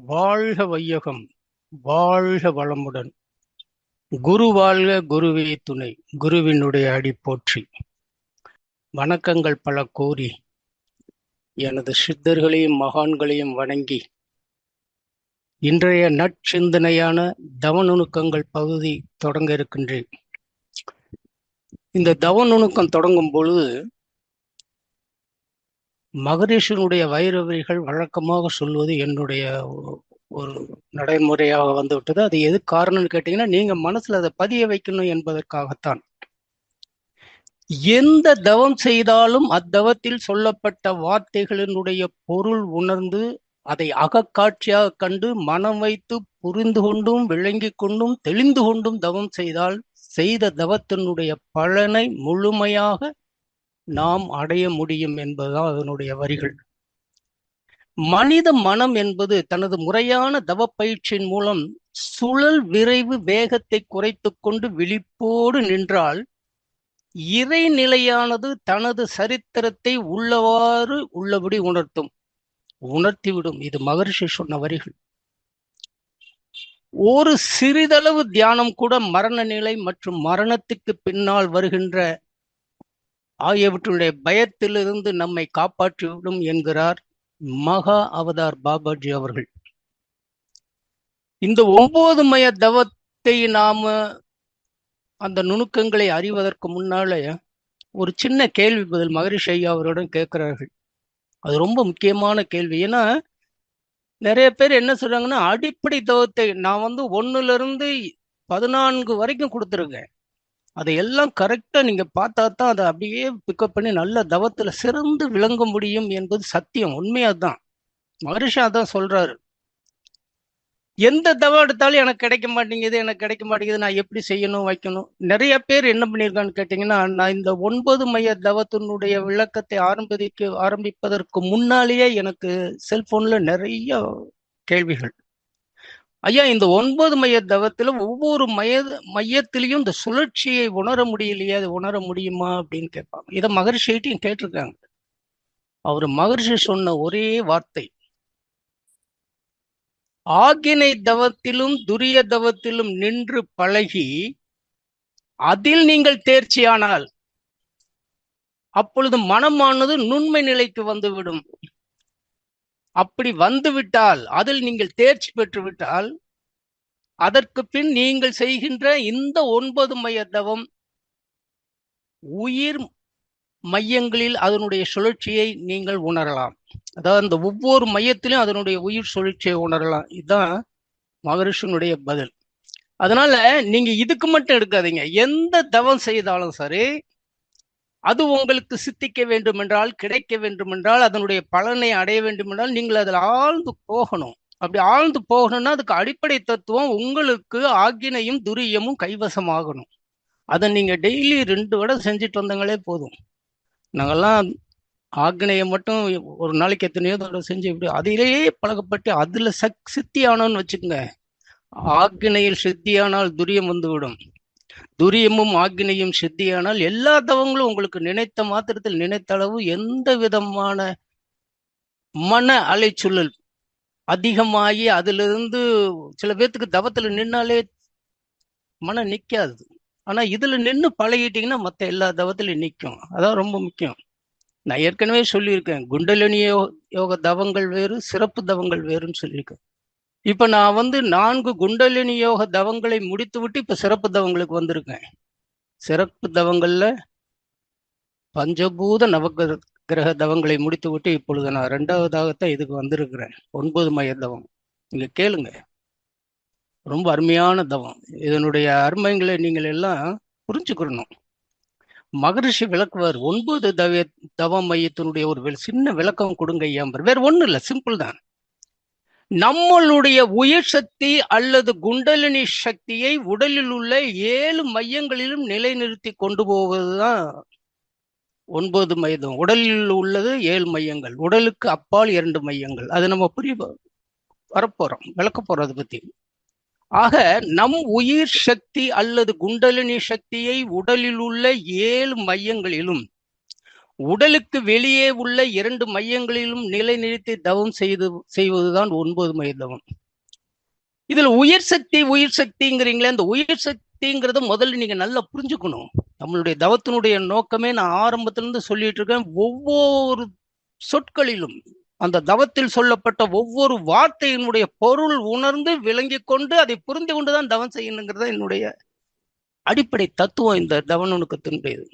வாழ்க வையகம், வாழ்க வளமுடன். குரு வாழ்க, குருவே துணை. குருவினுடைய அடி போற்றி. வணக்கங்கள் பல கோரி எனது சித்தர்களையும் மகான்களையும் வணங்கி இன்றைய நற்சிந்தனையான தவநுணுக்கங்கள் பகுதி தொடங்க இருக்கின்றேன். இந்த தவநுணுக்கம் தொடங்கும் பொழுது மகரிஷினுடைய வைரவரிகள் வழக்கமாக சொல்வது என்னுடைய ஒரு நடைமுறையாக வந்துவிட்டது. அது எது காரணம்னு கேட்டீங்கன்னா, நீங்க மனசுல அதை பதிய வைக்கணும் என்பதற்காகத்தான். எந்த தவம் செய்தாலும் அத்தவத்தில் சொல்லப்பட்ட வார்த்தைகளினுடைய பொருள் உணர்ந்து அதை அகக்காட்சியாக கண்டு மனம் வைத்து புரிந்து கொண்டும் விளங்கி கொண்டும் தெளிந்து கொண்டும் தவம் செய்தால் செய்த தவத்தினுடைய பலனை முழுமையாக நாம் அடைய முடியும் என்பதுதான் அதனுடைய வரிகள். மனித மனம் என்பது தனது முறையான தவ பயிற்சியின் மூலம் சுழல் விரைவு வேகத்தை குறைத்து கொண்டு விழிப்போடு நின்றால் இறைநிலையானது தனது சரித்திரத்தை உள்ளவாறு உள்ளபடி உணர்த்திவிடும். இது மகரிஷி சொன்ன வரிகள். ஒரு சிறிதளவு தியானம் கூட மரண நிலை மற்றும் மரணத்துக்கு பின்னால் வருகின்ற ஆகியவற்றுடைய பயத்திலிருந்து நம்மை காப்பாற்றிவிடும் என்கிறார் மகா அவதார் பாபாஜி அவர்கள். இந்த 9 மய தவத்தை நாம அந்த நுணுக்கங்களை அறிவதற்கு முன்னாலே ஒரு சின்ன கேள்வி பதில் மகரிஷி ஐயா அவருடன் கேட்கிறார்கள். அது ரொம்ப முக்கியமான கேள்வி. ஏன்னா நிறைய பேர் என்ன சொல்றாங்கன்னா, அடிப்படை தவத்தை நான் 1ல இருந்து 14 வரைக்கும் கொடுத்துருக்கேன், அதை எல்லாம் கரெக்டா நீங்க பார்த்தா தான் அதை அப்படியே பிக்கப் பண்ணி நல்ல தவத்துல சிறந்து விளங்க முடியும் என்பது சத்தியம், உண்மையாதான். மகரிஷி அதான் சொல்றாரு. எந்த தவம் எடுத்தாலும் எனக்கு கிடைக்க மாட்டேங்குது, நான் எப்படி செய்யணும் வைக்கணும். நிறைய பேர் என்ன பண்ணியிருக்கான்னு கேட்டீங்கன்னா, நான் இந்த 9 மைய தவத்தினுடைய விளக்கத்தை ஆரம்பிப்பதற்கு முன்னாலேயே எனக்கு செல்போன்ல நிறைய கேள்விகள். ஐயா, இந்த 9 மைய தவத்துல ஒவ்வொரு மையத்திலையும் இந்த சுழற்சியை உணர முடியலையே, அது உணர முடியுமா அப்படின்னு கேட்பாங்க. இதை மகரிஷிட்டையும் கேட்டிருக்காங்க. மகரிஷி சொன்ன ஒரே வார்த்தை, ஆகினை தவத்திலும் துரிய தவத்திலும் நின்று பழகி அதில் நீங்கள் தேர்ச்சியானால் அப்பொழுது மனமானது நுண்மை நிலைக்கு வந்துவிடும். அப்படி வந்துவிட்டால், அதில் நீங்கள் தேர்ச்சி பெற்றுவிட்டால், அதற்கு பின் நீங்கள் செய்கின்ற இந்த 9 மைய தவம் உயிர் மையங்களில் அதனுடைய சுழற்சியை நீங்கள் உணரலாம். அதாவது அந்த ஒவ்வொரு மையத்திலும் அதனுடைய உயிர் சுழற்சியை உணரலாம். இதுதான் மகரிஷினுடைய பதில். அதனால நீங்க இதுக்கு மட்டும் எடுக்காதீங்க. எந்த தவம் செய்தாலும் சரி, அது உங்களுக்கு சித்திக்க வேண்டும் என்றால், கிடைக்க வேண்டும் என்றால், அதனுடைய பலனை அடைய வேண்டும் என்றால் நீங்கள் அதில் ஆழ்ந்து போகணும். அப்படி ஆழ்ந்து போகணும்னா அதுக்கு அடிப்படை தத்துவம் உங்களுக்கு ஆக்கினையும் துரியமும் கைவசமாகணும். அதை நீங்க டெய்லி 2 வடை செஞ்சுட்டு வந்தங்களே போதும். நாங்கெல்லாம் ஆக்னையை மட்டும் ஒரு நாளைக்கு எத்தனையோ தடவை செஞ்சு இப்படி அதிலேயே பழகப்பட்டு அதுல சித்தியானோன்னு வச்சுக்கோங்க. ஆக்னையில் சித்தியானால் துரியம் வந்துவிடும். துரியமும் ஆக்னையும் சித்தியானால் எல்லா தவங்களும் உங்களுக்கு நினைத்த மாத்திரத்தில், நினைத்த அளவு எந்த விதமான மன அலைச்சூழல் அதிகமாகி அதிலிருந்து சில பேர்த்துக்கு தவத்துல நின்னாலே மனம் நிக்காது. ஆனா இதுல நின்று பழகிட்டீங்கன்னா மற்ற எல்லா தவத்திலையும் நிற்கும். அதான் ரொம்ப முக்கியம். நான் ஏற்கனவே சொல்லியிருக்கேன், குண்டலினி யோக தவங்கள் வேறு, சிறப்பு தவங்கள் வேறுன்னு சொல்லியிருக்கேன். இப்ப நான் 4 குண்டலினி யோக தவங்களை முடித்து விட்டு இப்ப சிறப்பு தவங்களுக்கு வந்திருக்கேன். சிறப்பு தவங்கள்ல பஞ்சபூத நவகிரக தவங்களை முடித்து விட்டு இப்பொழுது நான் 2வதாகத்தான் இதுக்கு வந்திருக்கிறேன். 9 மைய தவம். நீங்க கேளுங்க, ரொம்ப அருமையான தவம். இதனுடைய அருமைகளை நீங்கள் எல்லாம் புரிஞ்சுக்கணும். மகரிஷி விளக்குவார். 9 தவ மையத்தினுடைய ஒரு சின்ன விளக்கம் கொடுங்க ஐயா. வேற ஒண்ணும் இல்லை, சிம்பிள் தான். நம்மளுடைய உயிர் சக்தி அல்லது குண்டலினி சக்தியை உடலில் உள்ள 7 மையங்களிலும் நிலைநிறுத்தி கொண்டு போவதுதான் 9 மையம். உடலில் உள்ளது 7 மையங்கள், உடலுக்கு அப்பால் 2 மையங்கள். அது நம்ம வரப்போறோம், விளக்க போறோம் அதை பத்தி. ஆக நம் உயிர் சக்தி அல்லது குண்டலினி சக்தியை உடலில் உள்ள 7 மையங்களிலும் உடலுக்கு வெளியே உள்ள 2 மையங்களிலும் நிலைநிறுத்தி தவம் செய்வதுதான் 9 மைய தவம். இதுல உயிர் சக்திங்கிறீங்களே, அந்த உயிர் சக்திங்கிறத முதல்ல நீங்க நல்லா புரிஞ்சுக்கணும். நம்மளுடைய தவத்தினுடைய நோக்கமே நான் ஆரம்பத்துல இருந்து சொல்லிட்டு இருக்கேன். ஒவ்வொரு சொற்களிலும் அந்த தவத்தில் சொல்லப்பட்ட ஒவ்வொரு வார்த்தையினுடைய பொருள் உணர்ந்து விளங்கி கொண்டு அதை புரிந்து கொண்டுதான் தவம் செய்யணுங்கிறத என்னுடைய அடிப்படை தத்துவம் இந்த தவ நுணுக்கத்தினுடையது.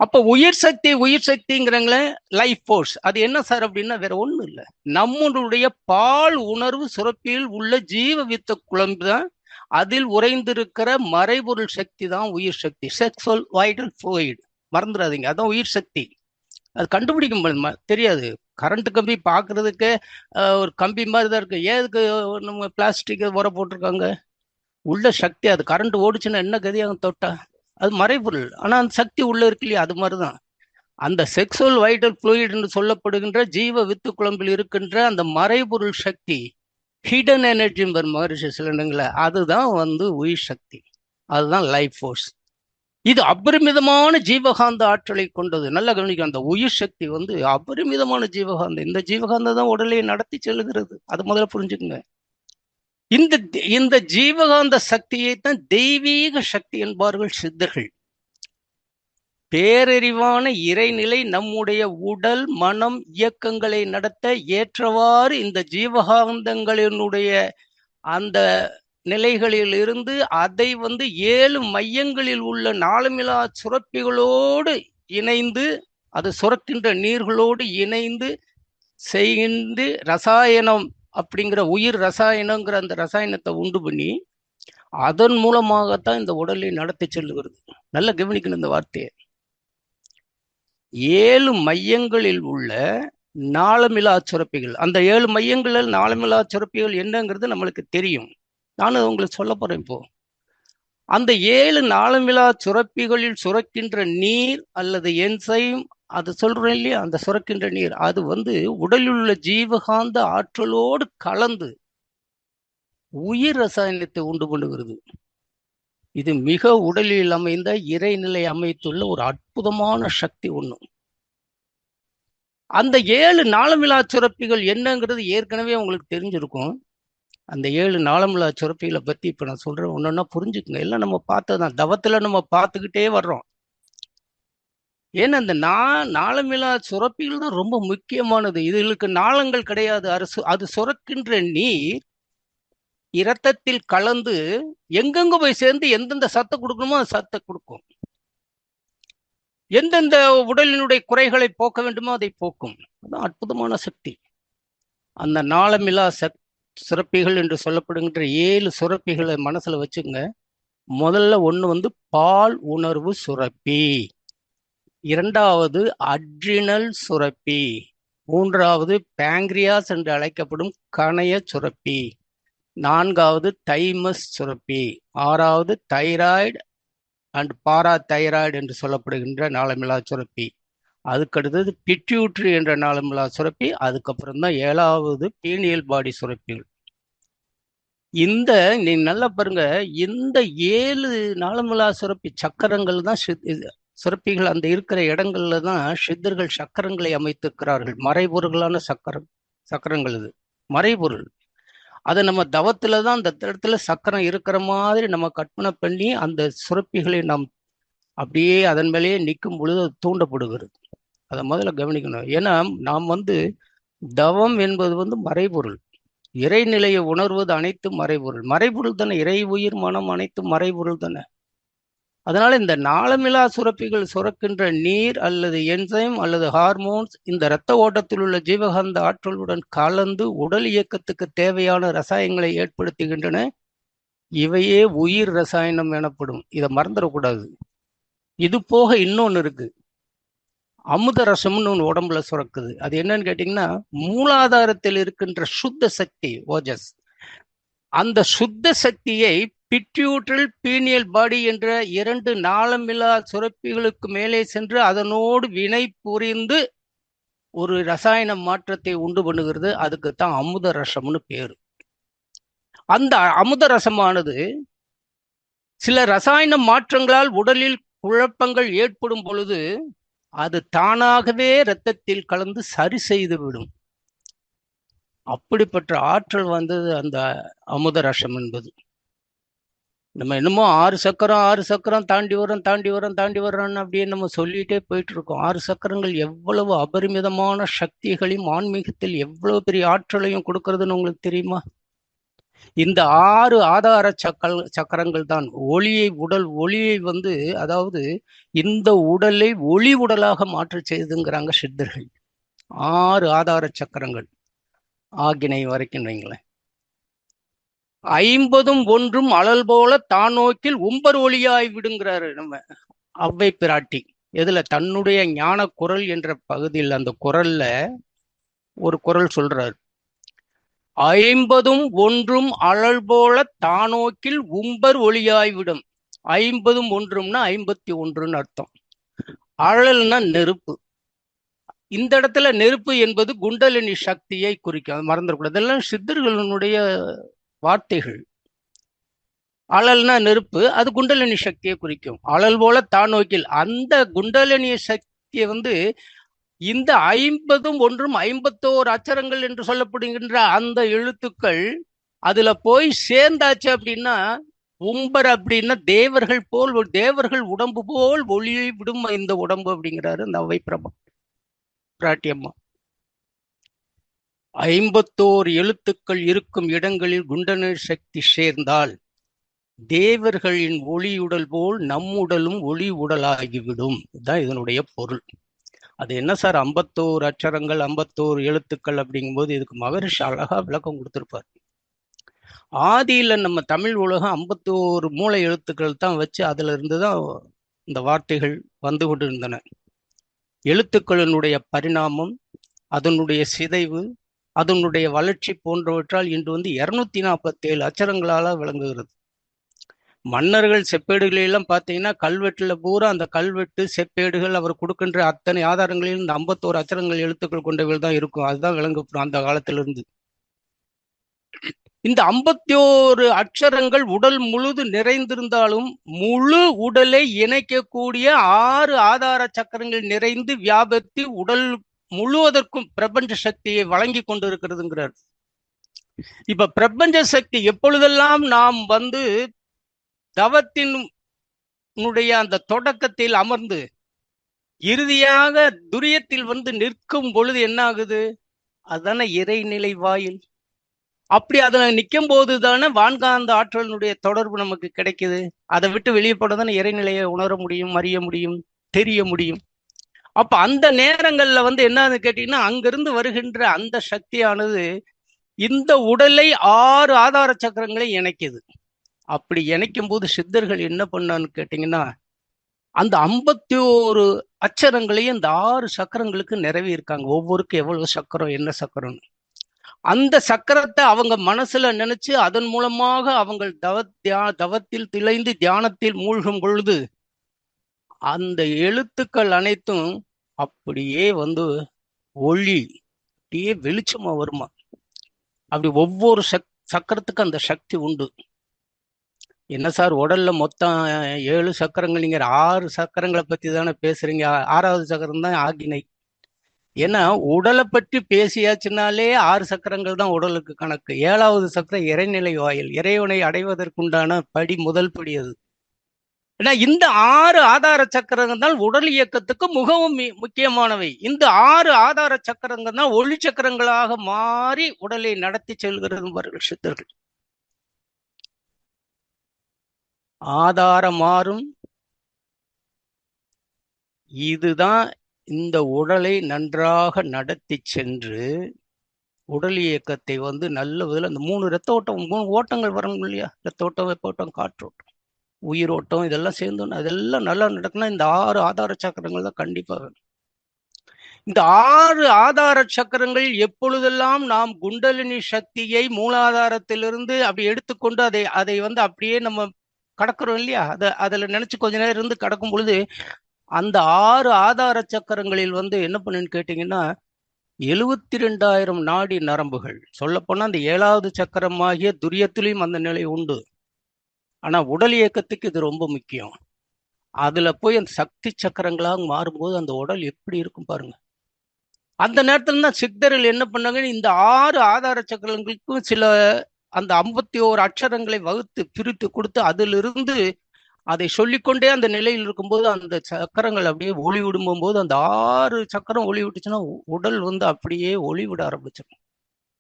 அப்ப உயிர் சக்திங்கிறங்களே லைஃப் ஃபோர்ஸ். அது என்ன சார் அப்படின்னா வேற ஒண்ணும் இல்லை, நம்மளுடைய பால் உணர்வு சுரப்பியில் உள்ள ஜீவ வித்த குழம்பு தான், அதில் உறைந்திருக்கிற மறைபொருள் சக்தி தான் உயிர் சக்தி. செக்ஸுவல் வைட்டல் ஃப்ளூயிட் மறந்துடாதீங்க, அதான் உயிர் சக்தி. அது கண்டுபிடிக்க தெரியாது. கரண்ட் கம்பி பார்க்கறதுக்கு ஒரு கம்பி மாதிரி தான் இருக்கு. ஏதுக்கு நம்ம பிளாஸ்டிக் உர போட்டிருக்காங்க? உள்ள சக்தி. அது கரண்ட் ஓடிச்சுன்னா என்ன கதியாக தொட்டா? அது மறைபொருள். ஆனா அந்த சக்தி உள்ள இருக்கு இல்லையா, அது மாதிரிதான் அந்த செக்ஸுவல் வைட்டல் ஃப்ளூயிட் என்று சொல்லப்படுகின்ற ஜீவ வித்து குழம்பில் இருக்கின்ற அந்த மறைபொருள் சக்தி, ஹிடன் எனர்ஜி மகரிஷி சில இடங்கள, அதுதான் உயிர் சக்தி, அதுதான் லைஃப் ஃபோர்ஸ். இது அபரிமிதமான ஜீவகாந்த ஆற்றலை கொண்டது. நல்லா கவனிக்கும், அந்த உயிர் சக்தி அபரிமிதமான ஜீவகாந்தம். இந்த ஜீவகாந்தம் தான் உடலை நடத்தி செல்லுகிறது. அது முதல்ல புரிஞ்சுக்குங்க. இந்த ஜீவகாந்த சக்தியை தான் தெய்வீக சக்தி என்பார்கள் சித்தர்கள். பேரறிவான இறைநிலை நம்முடைய உடல் மனம் இயக்கங்களை நடத்த ஏற்றவாறு இந்த ஜீவகாந்தங்களினுடைய அந்த நிலைகளில் இருந்து அதை 7 மையங்களில் உள்ள நாளமிலா சுரப்பிகளோடு இணைந்து, அது சுரக்கின்ற நீர்களோடு இணைந்து செய்கின்ற ரசாயனம் அப்படிங்கிற உயிர் ரசாயனங்கிற அந்த ரசாயனத்தை உண்டு பண்ணி அதன் மூலமாகத்தான் இந்த உடலை நடத்தி செல்லுகிறது. நல்லா கவனிக்கணும் இந்த வார்த்தையை. 7 மையங்களில் உள்ள நாளமிலா சுரப்பிகள், அந்த 7 மையங்களில் நாளமிலா சுரப்பிகள் என்னங்கிறது நம்மளுக்கு தெரியும். நானும் உங்களுக்கு சொல்ல போறேன். இப்போ அந்த 7 நாளமிலா சுரப்பிகளில் சுரக்கின்ற நீர் அல்லது என்சைம், அது சொல்றேன் இல்லையா, அந்த சுரக்கின்ற நீர் அது உடலில் உள்ள ஜீவகாந்த ஆற்றலோடு கலந்து உயிர் ரசாயனத்தை உண்டு பண்ணுகிறது. இது மிக உடலில் அமைந்த இறைநிலை அமைத்துள்ள ஒரு அற்புதமான சக்தி ஒண்ணு. அந்த 7 நாளமிலா சுரப்பிகள் என்னங்கிறது ஏற்கனவே உங்களுக்கு தெரிஞ்சிருக்கும். அந்த 7 நாளமிலா சுரப்பிகளை பத்தி இப்ப நான் சொல்றேன், ஒன்னொன்னா புரிஞ்சுக்குங்க. எல்லாம் நம்ம பார்த்ததுதான், தவத்துல நம்ம பார்த்துக்கிட்டே வர்றோம். ஏன்னா அந்த நாளமிலா சுரப்பிகள் தான் ரொம்ப முக்கியமானது. இதுகளுக்கு நாளங்கள் கிடையாது. அது சுரக்கின்ற நீர் இரத்தத்தில் கலந்து எங்கெங்க போய் சேர்ந்து எந்தெந்த சத்தை கொடுக்கணுமோ அது சத்தை கொடுக்கும். எந்தெந்த உடலினுடைய குறைகளை போக்க வேண்டுமோ அதை போக்கும். அதான் அற்புதமான சக்தி. அந்த நாளமிலா சுரப்பிகள் என்று சொல்லப்படுகின்ற 7 சுரப்பிகளை மனசுல வச்சுங்க. முதல்ல ஒண்ணு பால் உணர்வு சுரப்பி, 2வது அட்ரினல் சுரப்பி, 3வது பேங்க்ரியாஸ் என்று அழைக்கப்படும் கணைய சுரப்பி, 4வது தைமஸ் சுரப்பி, 6வது தைராய்டு அண்ட் பாரா தைராய்டு என்று சொல்லப்படுகின்ற நாளமிலா சுரப்பி, அதுக்கடுத்தது பிட்யூட்ரி என்ற நாளமிலா சுரப்பி, அதுக்கப்புறம் தான் 7வது பீனியல் பாடி சுரப்பிகள். நீ நல்லா பாருங்க, இந்த 7 நாளமிலா சுரப்பி சக்கரங்கள் தான் சுரப்பிகள் அந்த இருக்கிற இடங்கள்ல தான் சித்தர்கள் சக்கரங்களை அமைத்திருக்கிறார்கள். மறைபொருளான சக்கரங்கள் இது மறைபொருள். அதை நம்ம தவத்துல தான் அந்த இடத்துல சக்கரம் இருக்கிற மாதிரி நம்ம கற்பனை பண்ணி அந்த சுரப்பிகளை நாம் அப்படியே அதன் மேலேயே நிற்கும் பொழுது அது தூண்டப்படுகிறது. அதை முதல்ல கவனிக்கணும். ஏன்னா நாம் தவம் என்பது மறைபொருள். இறைநிலையை உணர்வது அனைத்தும் மறைபொருள். மறைபொருள் தானே, இறை உயிர் மனம் அனைத்தும் மறைபொருள் தானே. அதனால இந்த நாளமிலா சுரப்பிகள் சுரக்கின்ற நீர் அல்லது என்சைம் அல்லது ஹார்மோன்ஸ் இந்த இரத்த ஓட்டத்தில் உள்ள ஜீவகாந்த ஆற்றலுடன் கலந்து உடல் இயக்கத்துக்கு தேவையான ரசாயனங்களை ஏற்படுத்துகின்றன. இவையே உயிர் ரசாயனம் எனப்படும். இதை மறந்துடக்கூடாது. இது போக இன்னொன்னு இருக்கு, அமுத ரசம்னு ஒன்று உடம்புல சுரக்குது. அது என்னன்னு கேட்டீங்கன்னா, மூலாதாரத்தில் இருக்கின்ற சுத்த சக்தி ஓஜஸ். அந்த சுத்த சக்தியை பிட்யூட்ரல் பீனியல் பாடி என்ற 2 நாளமிலா சுரப்பிகளுக்கு மேலே சென்று அதனோடு வினை புரிந்து ஒரு ரசாயன மாற்றத்தை உண்டு பண்ணுகிறது. அதுக்குத்தான் அமுத ரசம்னு பேரு. அந்த அமுத ரசமானது சில ரசாயன மாற்றங்களால் உடலில் குழப்பங்கள் ஏற்படும் பொழுது அது தானாகவே இரத்தத்தில் கலந்து சரி செய்து விடும். அப்படிப்பட்ட ஆற்றல் வந்தது அந்த அமுத ரசம் என்பது. நம்ம என்னமோ 6 சக்கரம் தாண்டி வரோம்னு அப்படியே நம்ம சொல்லிட்டே போயிட்டு இருக்கோம். 6 சக்கரங்கள் எவ்வளவு அபரிமிதமான சக்திகளையும் ஆன்மீகத்தில் எவ்வளவு பெரிய ஆற்றலையும் கொடுக்கறதுன்னு உங்களுக்கு தெரியுமா? இந்த 6 ஆதார சக்கரங்கள் தான் ஒளியை வந்து, அதாவது இந்த உடலை ஒளி உடலாக மாற்ற செய்துங்கிறாங்க சித்தர்கள். 6 ஆதார சக்கரங்கள் ஆகினை வரைக்கும் வைங்களேன். 50ம் ஒன்றும் அழல் போல தான் நோக்கில் உம்பர் ஒளியாய் விடுங்கிறாரு நம்ம அவ்வை பிராட்டி. எதுல? தன்னுடைய ஞான குரல் என்ற பகுதியில் அந்த குரல்ல ஒரு குரல் சொல்றாரு. 50ம் ஒன்றும் அழல் போல தானோக்கில் உம்பர் ஒளியாய்விடும். 50ம் ஒன்றும்னா 51ன்னு அர்த்தம். அழல்னா நெருப்பு. இந்த இடத்துல நெருப்பு என்பது குண்டலினி சக்தியை குறிக்கும், அது மறந்துடக்கூடாது. இதெல்லாம் சித்தர்களுடைய வார்த்தைகள். அழல்னா நெருப்பு, அது குண்டலினி சக்தியை குறிக்கும். அழல் போல தானோக்கில், அந்த குண்டலினி சக்தியை வந்து இந்த 50ம் ஒன்றும் 51 அச்சரங்கள் என்று சொல்லப்படுகின்ற அந்த எழுத்துக்கள் அதுல போய் சேர்ந்தாச்சு அப்படின்னா, உம்பர் அப்படின்னா தேவர்கள் போல், தேவர்கள் உடம்பு போல் ஒளியை விடும் இந்த உடம்பு அப்படிங்கிறாரு இந்த அவ்வை பிராட்டியம்மா. 51 எழுத்துக்கள் இருக்கும் இடங்களில் குண்டலினி சக்தி சேர்ந்தால் தேவர்களின் ஒளியுடல் போல் நம்முடலும் ஒளி உடலாகிவிடும். இதுதான் இதனுடைய பொருள். அது என்ன சார் 51 அச்சரங்கள் 51 எழுத்துக்கள் அப்படிங்கும்போது இதுக்கு மகரிஷி அழகா விளக்கம் கொடுத்திருப்பார். ஆதியில நம்ம தமிழ் உலகம் 51 மூளை எழுத்துக்கள் தான் வச்சு அதுல இருந்துதான் இந்த வார்த்தைகள் வந்து கொண்டிருந்தன. எழுத்துக்களினுடைய பரிணாமம், அதனுடைய சிதைவு, அதனுடைய வளர்ச்சி போன்றவற்றால் இன்று வந்து 247 அச்சரங்களால விளங்குகிறது. மன்னர்கள் செப்பேடுகளெல்லாம் பார்த்தீங்கன்னா கல்வெட்டுல பூரா அந்த கல்வெட்டு செப்பேடுகள் அவர் கொடுக்கின்ற அத்தனை ஆதாரங்களில் இந்த 51 அச்சரங்கள் எழுத்துக்கள் கொண்டவர்கள் தான் இருக்கும். அதுதான் விளங்கப்படும் அந்த காலத்திலிருந்து. இந்த 51 அச்சரங்கள் உடல் முழுது நிறைந்திருந்தாலும் முழு உடலை இணைக்கக்கூடிய 6 ஆதார சக்கரங்கள் நிறைந்து வியாபத்தி உடல் முழுவதற்கும் பிரபஞ்ச சக்தியை வழங்கி கொண்டிருக்கிறதுங்கிறார். இப்ப பிரபஞ்ச சக்தி எப்பொழுதெல்லாம் நாம் வந்து தவத்தினுடைய அந்த தொடக்கத்தில் அமர்ந்து இறுதியாக துரியத்தில் வந்து நிற்கும் பொழுது என்ன ஆகுது? அதுதானே இறைநிலை வாயில். அப்படி அதுல நிற்கும் போது தானே வான்காந்த ஆற்றலினுடைய தொடர்பு நமக்கு கிடைக்குது. அதை விட்டு வெளியே போட தானே இறைநிலையை உணர முடியும், அறிய முடியும், தெரிய முடியும். அப்ப அந்த நேரங்கள்ல வந்து என்னன்னு கேட்டீங்கன்னா, அங்கிருந்து வருகின்ற அந்த சக்தியானது இந்த உடலை 6 ஆதார சக்கரங்களை இணைக்குது. அப்படி இணைக்கும் போது சித்தர்கள் என்ன பண்ணான்னு கேட்டீங்கன்னா, அந்த 51 அச்சரங்களையும் இந்த 6 சக்கரங்களுக்கு நிறவி இருக்காங்க. ஒவ்வொருக்கும் எவ்வளவு சக்கரம், என்ன சக்கரம், அந்த சக்கரத்தை அவங்க மனசுல நினைச்சு அதன் மூலமாக அவங்க தவத்தில் திளைந்து தியானத்தில் மூழ்கும் பொழுது அந்த எழுத்துக்கள் அனைத்தும் அப்படியே வந்து ஒளி அப்படியே வெளிச்சமா வருமா. அப்படி ஒவ்வொரு சக்கரத்துக்கு அந்த சக்தி உண்டு. என்ன சார் உடல்ல மொத்தம் 7 சக்கரங்கள், நீங்க 6 சக்கரங்களை பத்தி தானே பேசுறீங்க. 6வது சக்கரம் தான் ஆகினை. ஏன்னா உடலை பற்றி பேசியாச்சுனாலே 6 சக்கரங்கள் தான் உடலுக்கு கணக்கு. 7வது சக்கரம் இறைநிலை வாயில், இறைவனை அடைவதற்குண்டான படி, முதல் படி அது. ஏன்னா இந்த 6 ஆதார சக்கரங்கள் தான் உடல் இயக்கத்துக்கு மிகவும் முக்கியமானவை. இந்த 6 ஆதார சக்கரங்கள் தான் ஒளி சக்கரங்களாக மாறி உடலை நடத்தி செல்கிறது சித்தர்கள். ஆதாரம் மாறும். இதுதான் இந்த உடலை நன்றாக நடத்தி சென்று உடல் இயக்கத்தை வந்து நல்ல விதத்தில் அந்த 3 ரத்த ஓட்டம், 3 ஓட்டங்கள் வரணும் இல்லையா? ரத்த ஓட்டம், வெப்ப ஓட்டம், காற்றோட்டம், உயிரோட்டம், இதெல்லாம் சேர்ந்து அதெல்லாம் நல்லா நடக்குன்னா இந்த 6 ஆதார சக்கரங்கள் தான் கண்டிப்பா வேணும். இந்த 6 ஆதார சக்கரங்கள் எப்பொழுதெல்லாம் நாம் குண்டலினி சக்தியை மூலாதாரத்திலிருந்து அப்படி எடுத்துக்கொண்டு அதை வந்து அப்படியே நம்ம கடக்கிறோம் இல்லையா? அதுல நினைச்சு கொஞ்ச நேரம் இருந்து கடக்கும் பொழுது அந்த 6 ஆதார சக்கரங்களில் வந்து என்ன பண்ணுன்னு கேட்டீங்கன்னா 72,000 நாடி நரம்புகள். சொல்ல போனா அந்த 7வது சக்கரமாகிய துரியத்திலையும் அந்த நிலை உண்டு. ஆனா உடல் இயக்கத்துக்கு இது ரொம்ப முக்கியம். அதுல போய் அந்த சக்தி சக்கரங்களாக மாறும்போது அந்த உடல் எப்படி இருக்கும் பாருங்க. அந்த நேரத்துல தான் சித்தர்கள் என்ன பண்ணாங்க, இந்த 6 ஆதார சக்கரங்களுக்கும் சில அந்த 51 அட்சரங்களை வகுத்து பிரித்து கொடுத்து அதிலிருந்து அதை சொல்லிக்கொண்டே அந்த நிலையில் இருக்கும்போது அந்த சக்கரங்கள் அப்படியே ஒளி விடும்போது போது அந்த 6 சக்கரம் ஒளி விட்டுச்சுன்னா உடல் வந்து அப்படியே ஒளி விட ஆரம்பிச்சிடும்.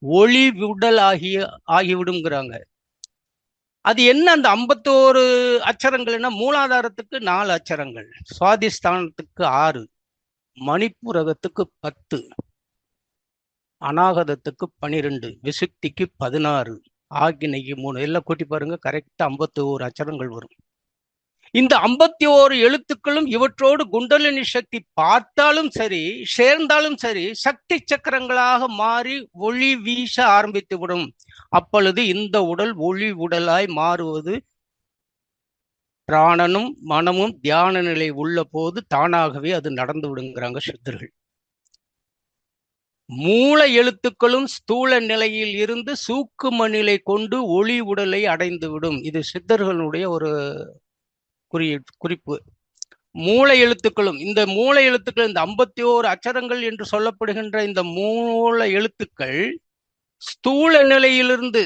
ஒளி உடல் ஆகிவிடுங்கிறாங்க. அது என்ன அந்த 51 அச்சரங்கள்னா, மூலாதாரத்துக்கு 4 அச்சரங்கள், சுவாதிஷ்டானத்துக்கு 6, மணிப்புரகத்துக்கு 10, அநாகதத்துக்கு 12, விசுக்திக்கு 16, ஆக்கினைக்கு 3, எல்லாம் கூட்டி பாருங்க, கரெக்டா 51 அச்சரங்கள் வரும். இந்த 51 எழுத்துக்களும் இவற்றோடு குண்டலினி சக்தி பார்த்தாலும் சரி, சேர்ந்தாலும் சரி, சக்தி சக்கரங்களாக மாறி ஒளி வீச ஆரம்பித்து விடும். அப்பொழுது இந்த உடல் ஒளி உடலாய் மாறுவது பிராணனும் மனமும் தியான நிலை உள்ள போது தானாகவே அது நடந்து விடுங்கிறாங்க சித்தர்கள். மூல எழுத்துக்களும் ஸ்தூல நிலையில் இருந்து சூக்கும நிலை கொண்டு ஒளி உடலை அடைந்து விடும். இது சித்தர்களுடைய ஒரு குறிப்பு. மூல எழுத்துக்களும், இந்த மூல எழுத்துக்கள், இந்த 51 அச்சரங்கள் என்று சொல்லப்படுகின்ற இந்த மூல எழுத்துக்கள் ஸ்தூல நிலையிலிருந்து,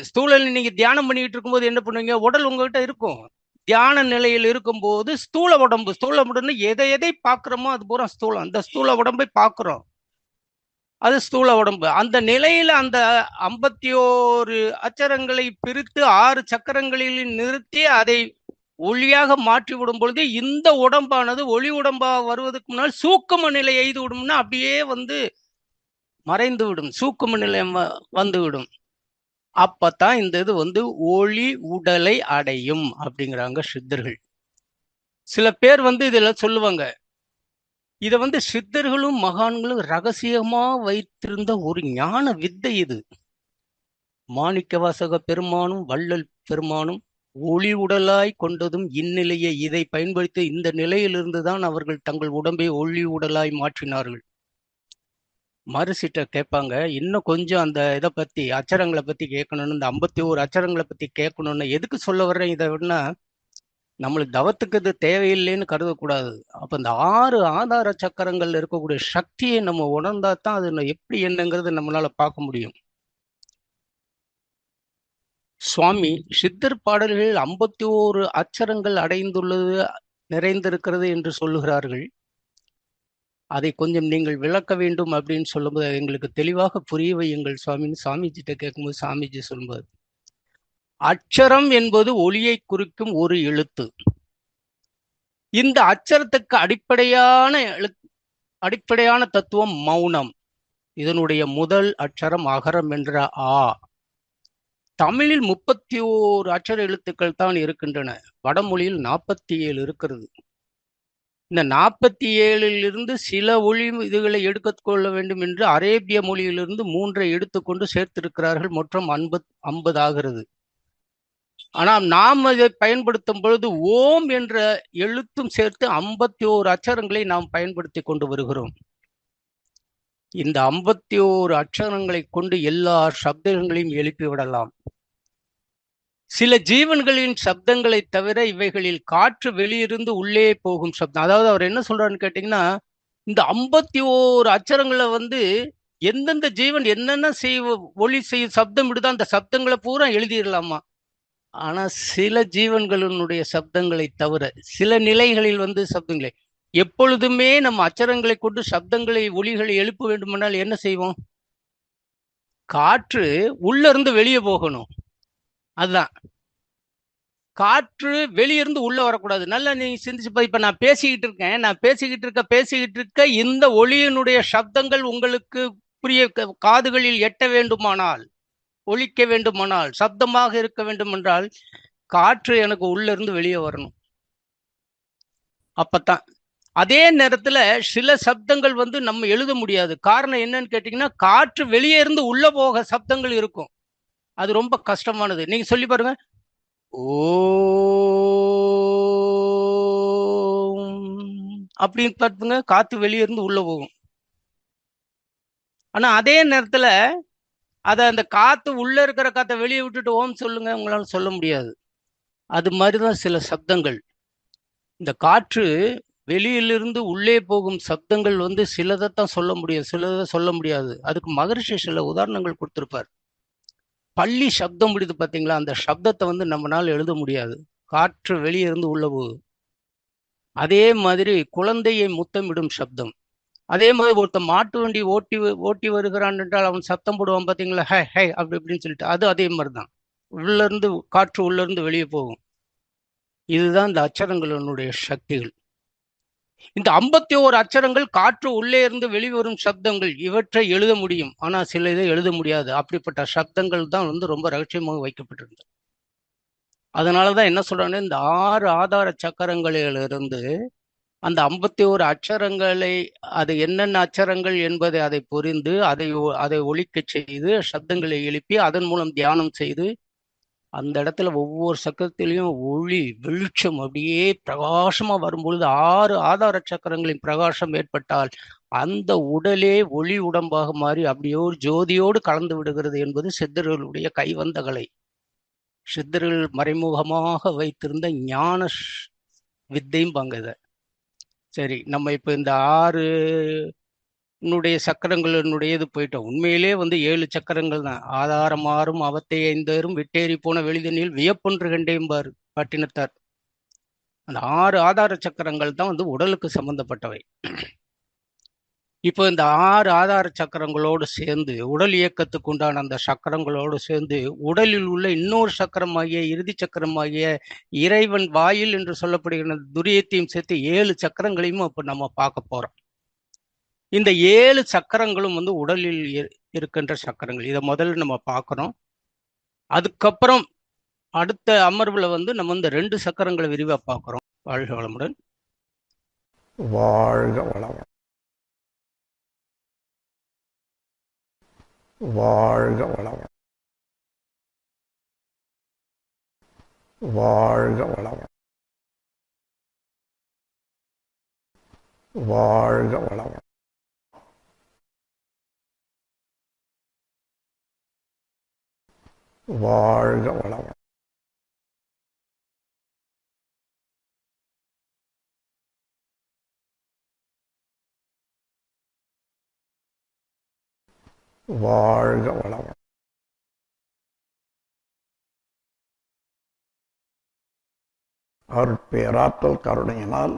நீங்க தியானம் பண்ணிட்டு இருக்கும்போது என்ன பண்ணுவீங்க, உடல் உங்ககிட்ட இருக்கும். தியான நிலையில் இருக்கும்போது ஸ்தூல உடம்பு எதை பார்க்கிறோமோ அது பூரா ஸ்தூலம். அந்த ஸ்தூல உடம்பை பார்க்கிறோம், அது ஸ்தூல உடம்பு. அந்த நிலையில அந்த 51 அச்சரங்களை பிரித்து 6 சக்கரங்களில் நிறுத்தி அதை ஒளியாக மாற்றி விடும் பொழுது இந்த உடம்பானது ஒளி உடம்பாக வருவதற்கு முன்னால் சூக்கும நிலை எய்து விடும்னா அப்படியே வந்து மறைந்து விடும், சூக்கும நிலை வந்து விடும். அப்பதான் இந்த இது வந்து ஒளி உடலை அடையும் அப்படிங்கிறாங்க சித்தர்கள். சில பேர் வந்து இதுல சொல்லுவாங்க, இத வந்து சித்தர்களும் மகான்களும் ரகசியமா வைத்திருந்த ஒரு ஞான வித்தை இது. மாணிக்கவாசக பெருமானும் வள்ளல் பெருமானும் ஒளி உடலாய் கொண்டதும் இந்நிலையை இதை பயன்படுத்தி இந்த நிலையிலிருந்துதான் அவர்கள் தங்கள் உடம்பை ஒளி உடலாய் மாற்றினார்கள். மறுசிட்ட கேட்பாங்க, இன்னும் கொஞ்சம் அந்த இதை பத்தி அச்சரங்களை பத்தி கேட்கணும்னு, இந்த 51 அச்சரங்களை பத்தி கேட்கணும்னு எதுக்கு சொல்ல வர்றேன் இதை விடனா, நம்மளுக்கு தவத்துக்கு இது தேவையில்லைன்னு கருதக்கூடாது. அப்ப இந்த 6 ஆதார சக்கரங்கள்ல இருக்கக்கூடிய சக்தியை நம்ம உணர்ந்தா தான் அது எப்படி என்னங்கிறது நம்மளால பார்க்க முடியும். சுவாமி சித்தர் பாடல்களில் 51 அச்சரங்கள் அடைந்துள்ளது, நிறைந்திருக்கிறது என்று சொல்லுகிறார்கள். அதை கொஞ்சம் நீங்கள் விளக்க வேண்டும் அப்படின்னு சொல்லும்போது எங்களுக்கு தெளிவாக புரிய வையுங்கள் சுவாமின்னு சாமிஜிட்ட கேட்கும்போது சாமிஜி சொல்லும்போது, அச்சரம் என்பது ஒளியை குறிக்கும் ஒரு எழுத்து. இந்த அச்சரத்துக்கு அடிப்படையான தத்துவம் மௌனம். இதனுடைய முதல் அச்சரம் அகரம் என்ற ஆ. தமிழில் 31 அச்சர எழுத்துக்கள் தான் இருக்கின்றன. வடமொழியில் 47 இருக்கிறது. இந்த 47 சில ஒளி இதுகளை எடுத்துக்கொள்ள வேண்டும் என்று அரேபிய மொழியிலிருந்து 3 எடுத்துக்கொண்டு சேர்த்திருக்கிறார்கள். மொத்தம் 50 ஆகிறது. ஆனால் நாம் அதை பயன்படுத்தும் பொழுது ஓம் என்ற எழுத்தும் சேர்த்து 51 அச்சரங்களை நாம் பயன்படுத்தி கொண்டு வருகிறோம். இந்த 51 அச்சரங்களை கொண்டு எல்லா சப்தங்களையும் எழுப்பிவிடலாம். சில ஜீவன்களின் சப்தங்களை தவிர இவைகளில் காற்று வெளியிருந்து உள்ளே போகும் சப்தம். அதாவது அவர் என்ன சொல்றாருன்னு கேட்டீங்கன்னா, இந்த 51 அச்சரங்களை வந்து எந்தெந்த ஜீவன் என்னென்ன ஒளி செய்யும் சப்தம் விடுதோ அந்த சப்தங்களை பூரா எழுதிடலாமா. ஆனா சில ஜீவன்களினுடைய சப்தங்களை தவிர சில நிலைகளில் வந்து சப்தங்களை எப்பொழுதுமே நம்ம அச்சரங்களை கொண்டு சப்தங்களை ஒளிகளை எழுப்ப வேண்டுமானால் என்ன செய்வோம், காற்று உள்ள இருந்து வெளியே போகணும். அதுதான், காற்று வெளியிருந்து உள்ள வரக்கூடாது. நல்லா நீங்க சிந்திச்சு, இப்ப நான் பேசிக்கிட்டு இருக்கேன், நான் பேசிக்கிட்டு இருக்க இந்த ஒளியினுடைய சப்தங்கள் உங்களுக்கு புரிய காதுகளில் எட்ட வேண்டுமானால், ஒலிக்க வேண்டுமானால், சப்தமாக இருக்க வேண்டும் என்றால் காற்று எனக்கு உள்ள இருந்து வெளியே வரணும். அப்பத்தான். அதே நேரத்துல சில சப்தங்கள் வந்து நம்ம எழுத முடியாது. காரணம் என்னன்னு கேட்டீங்கன்னா, காற்று வெளியே இருந்து உள்ள போக சப்தங்கள் இருக்கும். அது ரொம்ப கஷ்டமானது. நீங்க சொல்லி பாருங்க, ஓ அப்படின்னு பார்த்துங்க, காத்து வெளியே இருந்து உள்ள போகும். ஆனா அதே நேரத்துல அந்த காத்து உள்ள இருக்கிற காத்தை வெளியே விட்டுட்டு ஓம் சொல்லுங்க, உங்களால சொல்ல முடியாது. அது மாதிரிதான் சில சப்தங்கள். இந்த காற்று வெளியிலிருந்து உள்ளே போகும் சப்தங்கள் வந்து சிலதைத்தான் சொல்ல முடியும், சிலதை சொல்ல முடியாது. அதுக்கு மகரிஷி சில உதாரணங்கள் கொடுத்திருப்பார். பள்ளி சப்தம் முடியுது பார்த்தீங்களா, அந்த சப்தத்தை வந்து நம்மளால எழுத முடியாது. காற்று வெளியே இருந்து உள்ள போகுது. அதே மாதிரி குழந்தையை முத்தமிடும் சப்தம். அதே மாதிரி ஒருத்தன் மாட்டு வண்டி ஓட்டி ஓட்டி வருகிறான் என்றால் அவன் சத்தம் போடுவான் பார்த்தீங்களா, ஹே ஹே அப்படி இப்படின்னு சொல்லிட்டு, அது அதே மாதிரி தான். உள்ள இருந்து காற்று உள்ள இருந்து வெளியே போகும். இதுதான் இந்த அச்சரங்களினுடைய சக்திகள். இந்த 51 அச்சரங்கள் காற்று உள்ளே இருந்து வெளிவரும் சப்தங்கள். இவற்றை எழுத முடியும், ஆனா சில இதை எழுத முடியாது. அப்படிப்பட்ட சப்தங்கள் தான் வந்து ரொம்ப ரகசியமாக வைக்கப்பட்டிருந்தது. அதனாலதான் என்ன சொல்றாங்க, இந்த 6 ஆதார சக்கரங்களிலிருந்து அந்த 51 அச்சரங்களை, அது என்னென்ன அச்சரங்கள் என்பதை அதை புரிந்து அதை ஒலிக்க செய்து சப்தங்களை எழுப்பி அதன் மூலம் தியானம் செய்து அந்த இடத்துல ஒவ்வொரு சக்கரத்திலையும் ஒளி வெளிச்சம் அப்படியே பிரகாசமா வரும்பொழுது 6 ஆதார சக்கரங்களின் பிரகாசம் ஏற்பட்டால் அந்த உடலே ஒளி உடம்பாக மாறி அப்படியே ஒரு ஜோதியோடு கலந்து விடுகிறது என்பது சித்தர்களுடைய கைவந்த கலை. சித்தர்கள் மறைமுகமாக வைத்திருந்த ஞான வித்தையும் பாங்க. சரி, நம்ம இப்ப இந்த 6 சக்கரங்களுடைய இது போயிட்டோம். உண்மையிலே வந்து 7 சக்கரங்கள் தான். ஆதாரம் 6 அவத்தை 5 விட்டேறி போன வெளிதனில் வியப்பொன்று கண்டேம்பார் பட்டினத்தார். அந்த 6 ஆதார சக்கரங்கள் தான் வந்து உடலுக்கு சம்பந்தப்பட்டவை. இப்போ இந்த 6 ஆதார சக்கரங்களோடு சேர்ந்து உடல் இயக்கத்துக்கு உண்டான அந்த சக்கரங்களோடு சேர்ந்து உடலில் உள்ள இன்னொரு சக்கரமாகிய இறுதி சக்கரமாகிய இறைவன் வாயில் என்று சொல்லப்படுகிற துரியத்தையும் சேர்த்து 7 சக்கரங்களையும் இப்போ நம்ம பார்க்க போறோம். இந்த 7 சக்கரங்களும் வந்து உடலில் இருக்கின்ற சக்கரங்கள். இதை முதல்ல நம்ம பார்க்கறோம். அதுக்கப்புறம் அடுத்த அமர்வுல வந்து நம்ம இந்த 2 சக்கரங்களை விரிவா பார்க்கிறோம். வாழ்க வளமுடன். வாழ்க வளமுடன். வாழ்க வளமுடன். வாழ்க வளமுடன். வாழ்க வளமுடன். வாழ்க வளமுடன். வாழ்க வளமுடன். அருட்பேராற்றல் கருணையினால்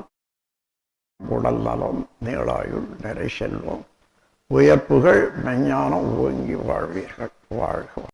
உடல் நலம், நீளாயுள், நிறை செல்வம், உயர்ப்புகள், மெஞ்ஞானம் ஓங்கி வாழ்வீர்கள். வாழ்க.